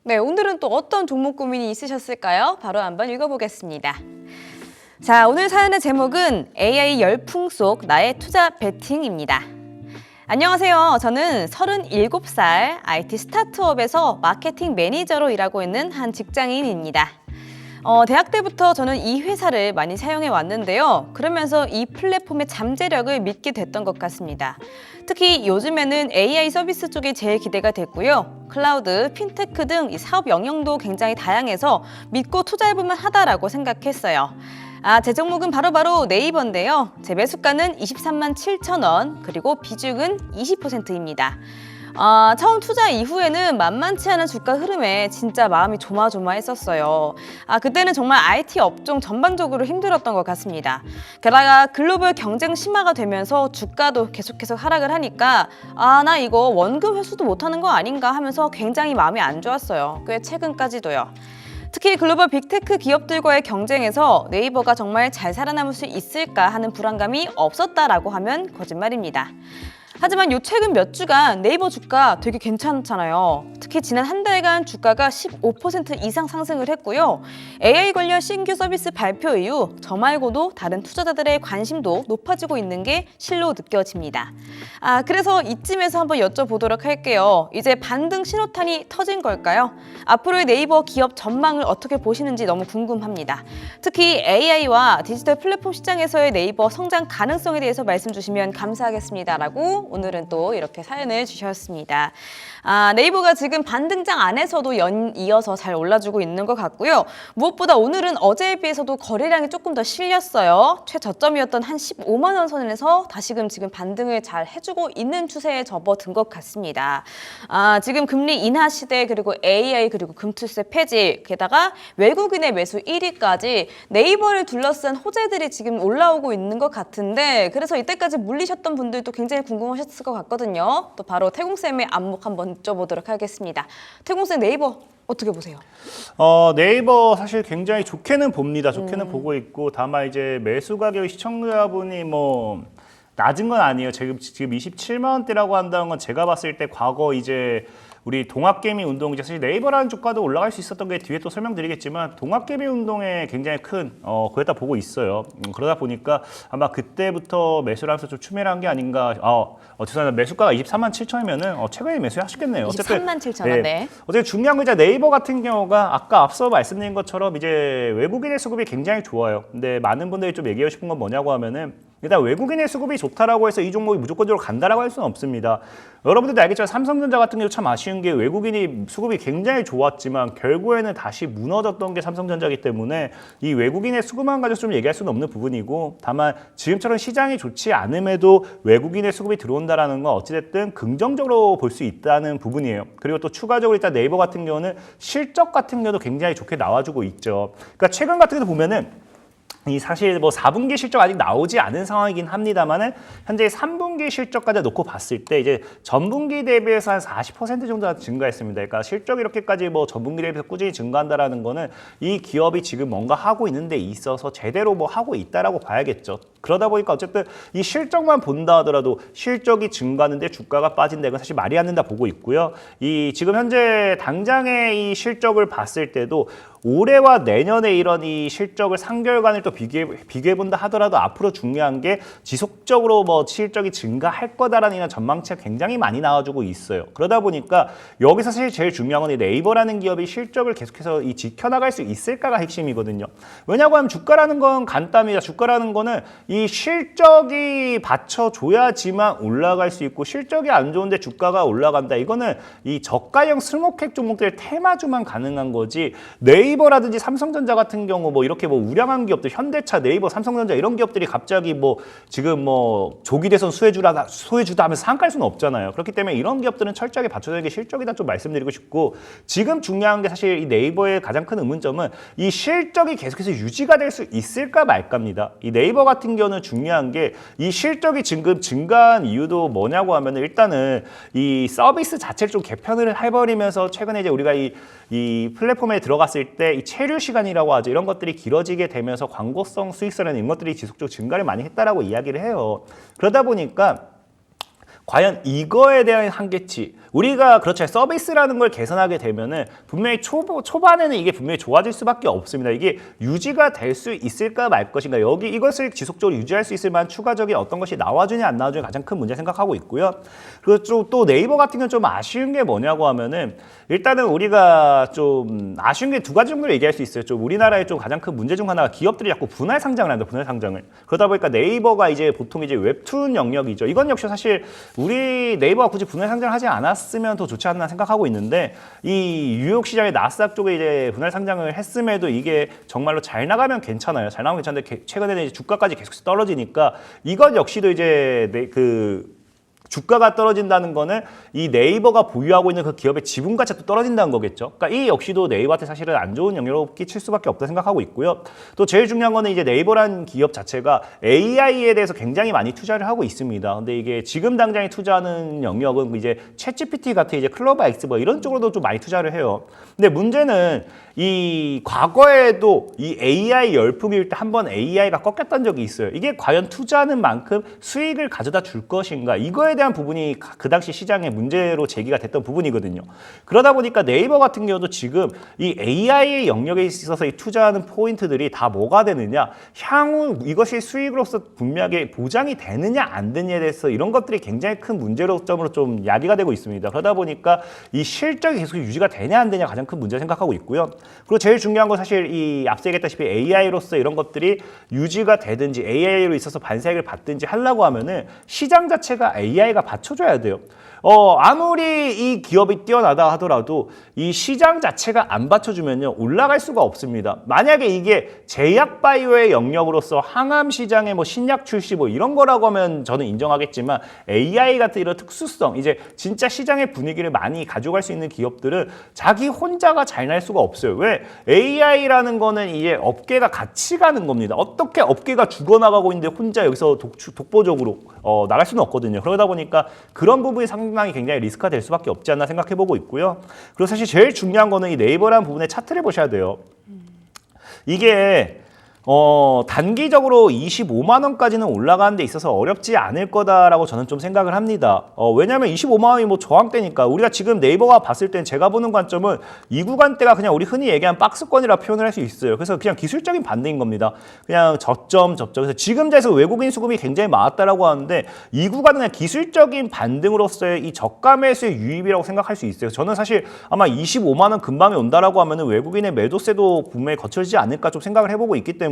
네, 오늘은 또 어떤 종목 고민이 있으셨을까요? 바로 한번 읽어보겠습니다. 자, 오늘 사연의 제목은 AI 열풍 속 나의 투자 베팅입니다. 안녕하세요. 저는 37살 IT 스타트업에서 마케팅 매니저로 일하고 있는 한 직장인입니다. 대학 때부터 저는 이 회사를 많이 사용해 왔는데요. 그러면서 이 플랫폼의 잠재력을 믿게 됐던 것 같습니다. 특히 요즘에는 AI 서비스 쪽이 제일 기대가 됐고요. 클라우드, 핀테크 등 이 사업 영역도 굉장히 다양해서 믿고 투자해보면 하다라고 생각했어요. 제 종목은 바로 네이버인데요. 제 매수가는 23만 7천 원, 그리고 비중은 20%입니다. 처음 투자 이후에는 만만치 않은 주가 흐름에 진짜 마음이 조마조마했었어요. 그때는 정말 IT 업종 전반적으로 힘들었던 것 같습니다. 게다가 글로벌 경쟁 심화가 되면서 주가도 계속해서 하락을 하니까 나 이거 원금 회수도 못하는 거 아닌가 하면서 굉장히 마음이 안 좋았어요. 꽤 최근까지도요. 특히 글로벌 빅테크 기업들과의 경쟁에서 네이버가 정말 잘 살아남을 수 있을까 하는 불안감이 없었다라고 하면 거짓말입니다. 하지만 요 최근 몇 주간 네이버 주가 되게 괜찮잖아요. 특히 지난 한 달간 주가가 15% 이상 상승을 했고요. AI 관련 신규 서비스 발표 이후 저 말고도 다른 투자자들의 관심도 높아지고 있는 게 실로 느껴집니다. 그래서 이쯤에서 한번 여쭤보도록 할게요. 이제 반등 신호탄이 터진 걸까요? 앞으로의 네이버 기업 전망을 어떻게 보시는지 너무 궁금합니다. 특히 AI와 디지털 플랫폼 시장에서의 네이버 성장 가능성에 대해서 말씀 주시면 감사하겠습니다라고 오늘은 또 이렇게 사연을 주셨습니다. 네이버가 지금 반등장 안에서도 이어서 잘 올라주고 있는 것 같고요. 무엇보다 오늘은 어제에 비해서도 거래량이 조금 더 실렸어요. 최저점이었던 한 15만 원 선에서 다시금 지금 반등을 잘 해주고 있는 추세에 접어든 것 같습니다. 지금 금리 인하 시대, 그리고 AI, 그리고 금투세 폐지, 게다가 외국인의 매수 1위까지 네이버를 둘러싼 호재들이 지금 올라오고 있는 것 같은데, 그래서 이때까지 물리셨던 분들도 굉장히 궁금하셨을 것 같거든요. 또 바로 태공쌤의 안목 한번 여쭤보도록 하겠습니다. 태공쌤, 네이버 어떻게 보세요? 네이버 사실 굉장히 좋게는 봅니다. 좋게는 보고 있고, 다만 이제 매수 가격이 시청자분이 뭐 낮은 건 아니에요. 지금 27만 원대라고 한다는 건 제가 봤을 때 과거 이제 우리 동학개미 운동, 사실 네이버라는 주가도 올라갈 수 있었던 게 뒤에 또 설명드리겠지만 동학개미 운동에 굉장히 큰 그랬다 보고 있어요. 그러다 보니까 아마 그때부터 매수를 하면서 좀 추매를 한 게 아닌가. 죄송합니다. 매수가가 23만 7천이면은 최근에 매수하셨겠네요. 23만 7천 원. 네. 어쨌든 중요한 건 이제 네이버 같은 경우가 아까 앞서 말씀드린 것처럼 이제 외국인의 수급이 굉장히 좋아요. 근데 많은 분들이 좀 얘기하고 싶은 건 뭐냐고 하면은 일단 외국인의 수급이 좋다라고 해서 이 종목이 무조건적으로 간다라고 할 수는 없습니다. 여러분들도 알겠지만 삼성전자 같은 경우 참 아쉬운 게 외국인이 수급이 굉장히 좋았지만 결국에는 다시 무너졌던 게 삼성전자이기 때문에 이 외국인의 수급만 가지고 좀 얘기할 수는 없는 부분이고, 다만 지금처럼 시장이 좋지 않음에도 외국인의 수급이 들어온다라는 건 어찌됐든 긍정적으로 볼 수 있다는 부분이에요. 그리고 또 추가적으로 일단 네이버 같은 경우는 실적 같은 경우도 굉장히 좋게 나와주고 있죠. 그러니까 최근 같은 경우도 보면은 이 사실 뭐 4분기 실적 아직 나오지 않은 상황이긴 합니다만은 현재 3분기 실적까지 놓고 봤을 때 이제 전분기 대비해서 한 40% 정도 증가했습니다. 그러니까 실적이 이렇게까지 뭐 전분기 대비해서 꾸준히 증가한다라는 거는 이 기업이 지금 뭔가 하고 있는 데 있어서 제대로 뭐 하고 있다라고 봐야겠죠. 그러다 보니까 어쨌든 이 실적만 본다 하더라도 실적이 증가하는데 주가가 빠진다, 이건 사실 말이 안 된다 보고 있고요. 이 지금 현재 당장의 이 실적을 봤을 때도 올해와 내년에 이런 이 실적을 상결관을 또 비교해본다 하더라도 앞으로 중요한 게 지속적으로 뭐 실적이 증가할 거다라는 이런 전망치가 굉장히 많이 나와주고 있어요. 그러다 보니까 여기서 사실 제일 중요한 건 이 네이버라는 기업이 실적을 계속해서 이 지켜나갈 수 있을까가 핵심이거든요. 왜냐고 하면 주가라는 건 간단합니다. 주가라는 거는 이 실적이 받쳐줘야지만 올라갈 수 있고, 실적이 안 좋은데 주가가 올라간다. 이거는 이 저가형 스몰캡 종목들 테마주만 가능한 거지, 네이버라든지 삼성전자 같은 경우 뭐 이렇게 뭐 우량한 기업들, 현대차, 네이버, 삼성전자 이런 기업들이 갑자기 뭐 지금 뭐 조기 대선 수혜주다 하면서 상할 수는 없잖아요. 그렇기 때문에 이런 기업들은 철저하게 받쳐주는 게 실적이다 좀 말씀드리고 싶고, 지금 중요한 게 사실 이 네이버의 가장 큰 의문점은 이 실적이 계속해서 유지가 될 수 있을까 말까입니다. 이 네이버 같은 경우는 중요한 게 이 실적이 지금 증가한 이유도 뭐냐고 하면 일단은 이 서비스 자체를 좀 개편을 해버리면서 최근에 이제 우리가 이 플랫폼에 들어갔을 때 이 체류 시간이라고 하죠. 이런 것들이 길어지게 되면서 광고성 수익성이라는 이런 것들이 지속적으로 증가를 많이 했다라고 이야기를 해요. 그러다 보니까 과연 이거에 대한 한계치, 우리가 그렇죠. 서비스라는 걸 개선하게 되면은 분명히 초반에는 이게 분명히 좋아질 수밖에 없습니다. 이게 유지가 될 수 있을까 말 것인가. 여기 이것을 지속적으로 유지할 수 있을 만한 추가적인 어떤 것이 나와주냐 안 나와주냐 가장 큰 문제 생각하고 있고요. 그리고 또 네이버 같은 경우는 좀 아쉬운 게 뭐냐고 하면은 일단은 우리가 좀 아쉬운 게 두 가지 정도로 얘기할 수 있어요. 좀 우리나라의 좀 가장 큰 문제 중 하나가 기업들이 자꾸 분할 상장을 한다. 분할 상장을. 그러다 보니까 네이버가 이제 보통 이제 웹툰 영역이죠. 이건 역시 사실 우리 네이버가 굳이 분할 상장을 하지 않았으면 더 좋지 않나 생각하고 있는데 이 뉴욕 시장의 나스닥 쪽에 이제 분할 상장을 했음에도 이게 정말로 잘 나가면 괜찮아요. 잘 나가면 괜찮은데 최근에는 이제 주가까지 계속 떨어지니까 이것 역시도 이제 주가가 떨어진다는 거는 이 네이버가 보유하고 있는 그 기업의 지분 가치가 또 떨어진다는 거겠죠. 그러니까 이 역시도 네이버한테 사실은 안 좋은 영향을 끼칠 수밖에 없다 생각하고 있고요. 또 제일 중요한 거는 이제 네이버라는 기업 자체가 AI에 대해서 굉장히 많이 투자를 하고 있습니다. 근데 이게 지금 당장에 투자하는 영역은 이제 챗GPT 같은 이제 클로버 X 뭐 이런 쪽으로도 좀 많이 투자를 해요. 근데 문제는 이 과거에도 이 AI 열풍일 때 한번 AI가 꺾였던 적이 있어요. 이게 과연 투자하는 만큼 수익을 가져다 줄 것인가? 이거에 대한 부분이 그 당시 시장의 문제로 제기가 됐던 부분이거든요. 그러다 보니까 네이버 같은 경우도 지금 이 AI의 영역에 있어서 이 투자하는 포인트들이 다 뭐가 되느냐? 향후 이것이 수익으로서 분명하게 보장이 되느냐 안 되느냐에 대해서 이런 것들이 굉장히 큰 문제점으로 좀 야기가 되고 있습니다. 그러다 보니까 이 실적이 계속 유지가 되냐 안 되냐 가장 큰 문제 생각하고 있고요. 그리고 제일 중요한 건 사실 이 앞서 얘기했다시피 AI로서 이런 것들이 유지가 되든지 AI로 있어서 반사익을 받든지 하려고 하면은 시장 자체가 AI가 받쳐줘야 돼요. 아무리 이 기업이 뛰어나다 하더라도 이 시장 자체가 안 받쳐주면요 올라갈 수가 없습니다. 만약에 이게 제약 바이오의 영역으로서 항암 시장의 뭐 신약 출시 뭐 이런 거라고 하면 저는 인정하겠지만 AI 같은 이런 특수성 이제 진짜 시장의 분위기를 많이 가져갈 수 있는 기업들은 자기 혼자가 잘 날 수가 없어요. 왜? AI라는 거는 이게 업계가 같이 가는 겁니다. 어떻게 업계가 죽어나가고 있는데 혼자 여기서 독보적으로 나갈 수는 없거든요. 그러다 보니까 그런 부분이 상당히 굉장히 리스크가 될 수밖에 없지 않나 생각해보고 있고요. 그리고 사실 제일 중요한 거는 이 네이버라는 부분의 차트를 보셔야 돼요. 이게 단기적으로 25만 원까지는 올라가는 데 있어서 어렵지 않을 거다라고 저는 좀 생각을 합니다. 왜냐하면 25만 원이 뭐 저항대니까 우리가 지금 네이버가 봤을 땐 제가 보는 관점은 이 구간대가 그냥 우리 흔히 얘기한 박스권이라 표현을 할 수 있어요. 그래서 그냥 기술적인 반등인 겁니다. 그냥 저점. 그래서 지금자에서 외국인 수급이 굉장히 많았다라고 하는데 이 구간은 그냥 기술적인 반등으로서의 이 저가 매수의 유입이라고 생각할 수 있어요. 저는 사실 아마 25만 원 근방에 온다라고 하면은 외국인의 매도세도 분명히 거쳐지지 않을까 좀 생각을 해보고 있기 때문에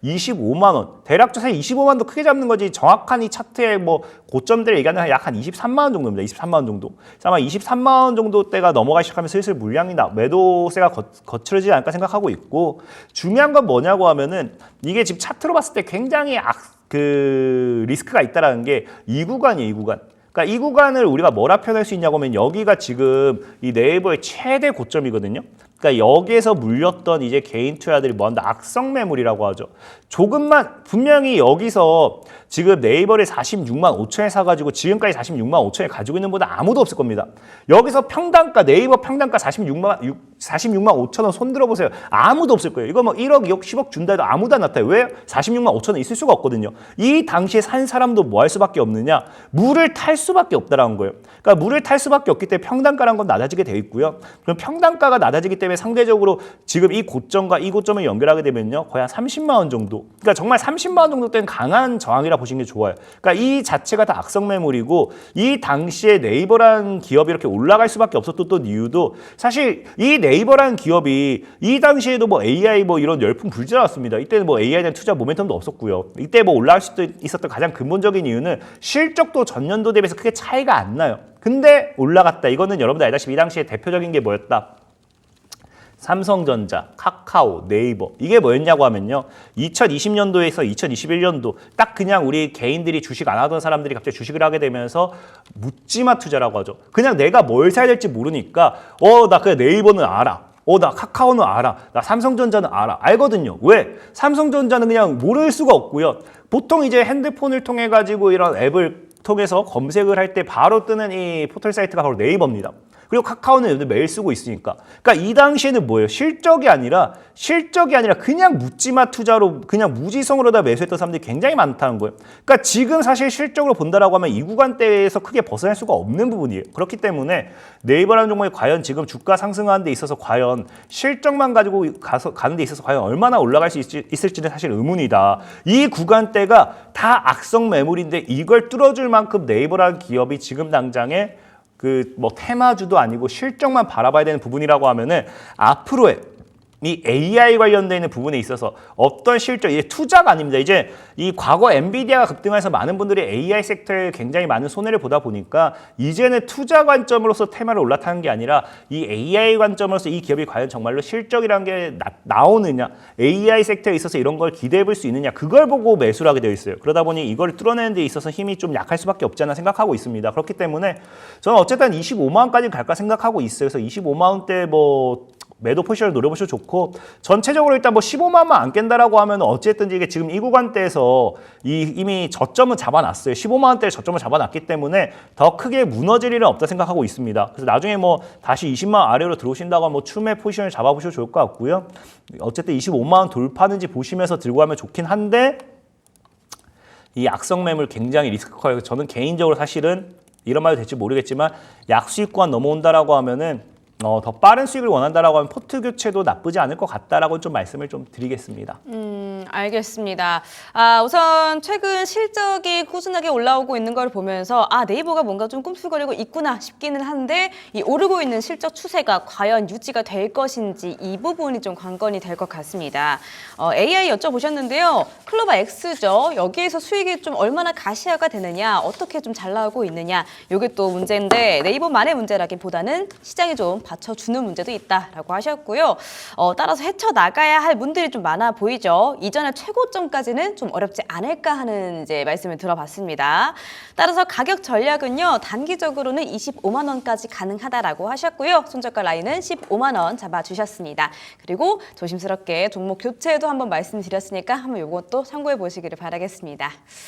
25만 원, 대략적으로 사실 25만 원도 크게 잡는 거지 정확한 이 차트의 뭐 고점대를 얘기하는 약 한 23만 원 정도입니다. 23만 원 정도. 아마 23만 원 정도 대가 넘어가기 시작하면 슬슬 물량이 매도세가 거칠어지지 않을까 생각하고 있고 중요한 건 뭐냐고 하면은 이게 지금 차트로 봤을 때 굉장히 리스크가 있다라는 게 이 구간이에요, 이 구간. 그러니까 이 구간을 우리가 뭐라 표현할 수 있냐고 하면 여기가 지금 이 네이버의 최대 고점이거든요. 그러니까 여기에서 물렸던 이제 개인 투자들이 뭐한다 악성 매물이라고 하죠. 조금만 분명히 여기서 지금 네이버를 46만 5천에 사가지고 지금까지 46만 5천에 가지고 있는 분은 아무도 없을 겁니다. 여기서 평단가 네이버 평단가 46만 5천 원 손 들어보세요. 아무도 없을 거예요. 이거 뭐 1억, 2억, 10억 준다 해도 아무도 안 나타나요. 왜? 46만 5천 원 있을 수가 없거든요. 이 당시에 산 사람도 뭐 할 수밖에 없느냐? 물을 탈 수밖에 없다라는 거예요. 그러니까 물을 탈 수밖에 없기 때문에 평단가라는 건 낮아지게 돼 있고요. 그럼 평단가가 낮아지기 때문에 상대적으로 지금 이 고점과 이 고점을 연결하게 되면요. 거의 한 30만 원 정도. 그러니까 정말 30만 원 정도 때는 강한 저항이라 보시는 게 좋아요. 그러니까 이 자체가 다 악성 매물이고 이 당시에 네이버라는 기업이 이렇게 올라갈 수밖에 없었던 이유도 사실 이 네이버라는 기업이 이 당시에도 뭐 AI 뭐 이런 열풍 불지 않았습니다. 이때는 뭐 AI에 대한 투자 모멘텀도 없었고요. 이때 뭐 올라갈 수도 있었던 가장 근본적인 이유는 실적도 전년도 대비해서 크게 차이가 안 나요. 근데 올라갔다. 이거는 여러분들 알다시피 이 당시에 대표적인 게 뭐였다? 삼성전자, 카카오, 네이버 이게 뭐였냐고 하면요. 2020년도에서 2021년도 딱 그냥 우리 개인들이 주식 안 하던 사람들이 갑자기 주식을 하게 되면서 묻지마 투자라고 하죠. 그냥 내가 뭘 사야 될지 모르니까 나 그냥 네이버는 알아. 나 카카오는 알아. 나 삼성전자는 알아. 알거든요. 왜? 삼성전자는 그냥 모를 수가 없고요. 보통 이제 핸드폰을 통해 가지고 이런 앱을 통해서 검색을 할 때 바로 뜨는 이 포털 사이트가 바로 네이버입니다. 그리고 카카오는 요즘 매일 쓰고 있으니까. 그러니까 이 당시에는 뭐예요? 실적이 아니라 그냥 묻지마 투자로 그냥 무지성으로 다 매수했던 사람들이 굉장히 많다는 거예요. 그러니까 지금 사실 실적으로 본다라고 하면 이 구간대에서 크게 벗어날 수가 없는 부분이에요. 그렇기 때문에 네이버라는 종목이 과연 지금 주가 상승하는 데 있어서 과연 실적만 가지고 가는 데 있어서 과연 얼마나 올라갈 수 있을지는 사실 의문이다. 이 구간대가 다 악성 매물인데 이걸 뚫어줄 만큼 네이버라는 기업이 지금 당장에 그 뭐 테마주도 아니고 실적만 바라봐야 되는 부분이라고 하면은 앞으로의 이 AI 관련되어 있는 부분에 있어서 어떤 실적, 이게 투자가 아닙니다. 이제 이 과거 엔비디아가 급등해서 많은 분들이 AI 섹터에 굉장히 많은 손해를 보다 보니까 이제는 투자 관점으로서 테마를 올라타는 게 아니라 이 AI 관점으로서 이 기업이 과연 정말로 실적이라는 게 나오느냐, AI 섹터에 있어서 이런 걸 기대해 볼 수 있느냐, 그걸 보고 매수를 하게 되어 있어요. 그러다 보니 이걸 뚫어내는 데 있어서 힘이 좀 약할 수밖에 없지 않나 생각하고 있습니다. 그렇기 때문에 저는 어쨌든 25만 원까지 갈까 생각하고 있어요. 그래서 25만 원대 뭐 매도 포지션을 노려보셔도 좋고, 전체적으로 일단 뭐 15만 원만 안 깬다라고 하면 어쨌든 이게 지금 이 구간대에서 이미 저점은 잡아놨어요. 15만 원대에 저점을 잡아놨기 때문에 더 크게 무너질 일은 없다 생각하고 있습니다. 그래서 나중에 뭐 다시 20만 원 아래로 들어오신다고 하면 뭐 추매 포지션을 잡아보셔도 좋을 것 같고요. 어쨌든 25만 원 돌파는지 보시면서 들고 가면 좋긴 한데, 이 악성 매물 굉장히 리스크 커요. 저는 개인적으로 사실은 이런 말도 될지 모르겠지만 약수익 구간 넘어온다라고 하면은 더 빠른 수익을 원한다라고 하면 포트 교체도 나쁘지 않을 것 같다라고 좀 말씀을 좀 드리겠습니다. 알겠습니다. 우선 최근 실적이 꾸준하게 올라오고 있는 걸 보면서 네이버가 뭔가 좀 꿈틀거리고 있구나 싶기는 한데, 이 오르고 있는 실적 추세가 과연 유지가 될 것인지 이 부분이 좀 관건이 될 것 같습니다. AI 여쭤보셨는데요. 클로바 X죠. 여기에서 수익이 좀 얼마나 가시화가 되느냐, 어떻게 좀 잘 나오고 있느냐, 이게 또 문제인데 네이버만의 문제라기보다는 시장이 좀 받쳐주는 문제도 있다라고 하셨고요. 따라서 헤쳐나가야 할 문들이 좀 많아 보이죠. 이전의 최고점까지는 좀 어렵지 않을까 하는 이제 말씀을 들어봤습니다. 따라서 가격 전략은요, 단기적으로는 25만 원까지 가능하다라고 하셨고요. 손저가 라인은 15만 원 잡아주셨습니다. 그리고 조심스럽게 종목 교체도 한번 말씀드렸으니까 한번 이것도 참고해 보시기를 바라겠습니다.